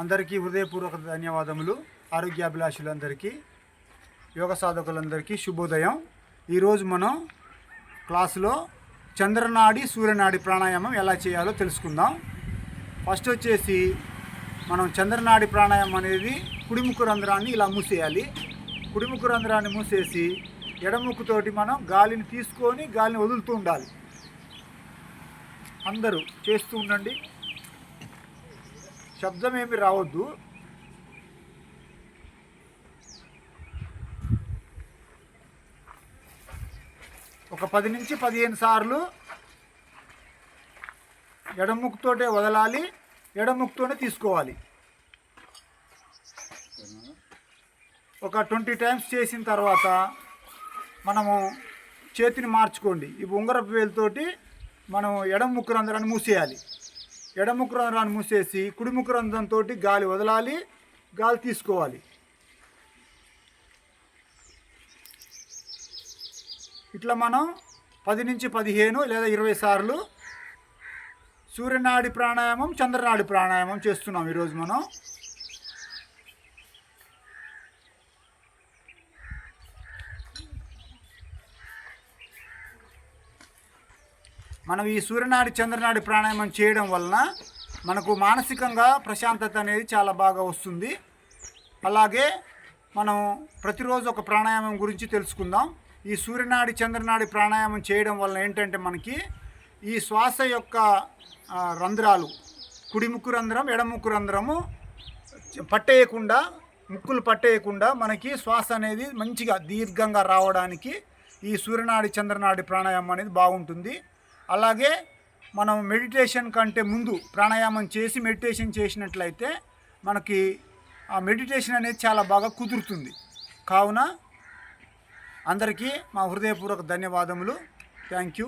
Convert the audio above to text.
అందరికీ హృదయపూర్వక ధన్యవాదములు. ఆరోగ్యాభిలాషులందరికీ, యోగ సాధకులందరికీ శుభోదయం. ఈరోజు మనం క్లాసులో చంద్రనాడి సూర్యనాడి ప్రాణాయామం ఎలా చేయాలో తెలుసుకుందాం. ఫస్ట్ వచ్చేసి మనం చంద్రనాడి ప్రాణాయామం అనేది కుడిముక్కు రంధ్రాన్ని ఇలా మూసేయాలి. కుడిముక్కు రంధ్రాన్ని మూసేసి ఎడముక్కుతోటి మనం గాలిని తీసుకొని గాలిని వదులుతూ ఉండాలి. అందరూ చేస్తూ ఉండండి, శబ్దం ఏమి రావద్దు. ఒక 10 నుంచి 15 సార్లు ఎడముక్కుతోటే వదలాలి, ఎడముక్కుతోనే తీసుకోవాలి. ఒక 20 టైమ్స్ చేసిన తర్వాత మనము చేతిని మార్చుకోండి. ఈ ఉంగరపు వేలుతోటి మనం ఎడముక్కు రంధ్రాన్ని మూసేయాలి. ఎడముక్కు రంధ్రాన్ని మూసేసి కుడిముక్కు రంధ్రంతో గాలి వదలాలి, గాలి తీసుకోవాలి. ఇట్లా మనం 10 నుంచి 15 లేదా 20 సార్లు సూర్యనాడి ప్రాణాయామం, చంద్రనాడి ప్రాణాయామం చేస్తున్నాం ఈరోజు మనం ఈ సూర్యనాడి చంద్రనాడి ప్రాణాయామం చేయడం వలన మనకు మానసికంగా ప్రశాంతత అనేది చాలా బాగా వస్తుంది. అలాగే మనం ప్రతిరోజు ఒక ప్రాణాయామం గురించి తెలుసుకుందాం. ఈ సూర్యనాడి చంద్రనాడి ప్రాణాయామం చేయడం వలన ఏంటంటే మనకి ఈ శ్వాస యొక్క రంధ్రాలు, కుడిముక్కు రంధ్రం, ఎడముక్కు రంధ్రము పట్టేయకుండా, ముక్కులు పట్టేయకుండా మనకి శ్వాస అనేది మంచిగా దీర్ఘంగా రావడానికి ఈ సూర్యనాడి చంద్రనాడి ప్రాణాయామం అనేది బాగుంటుంది. అలాగే మనం మెడిటేషన్ కంటే ముందు ప్రాణాయామం చేసి మెడిటేషన్ చేసినట్లయితే మనకి ఆ మెడిటేషన్ అనేది చాలా బాగా కుదురుతుంది. కావున అందరికీ మా హృదయపూర్వక ధన్యవాదములు. Thank you.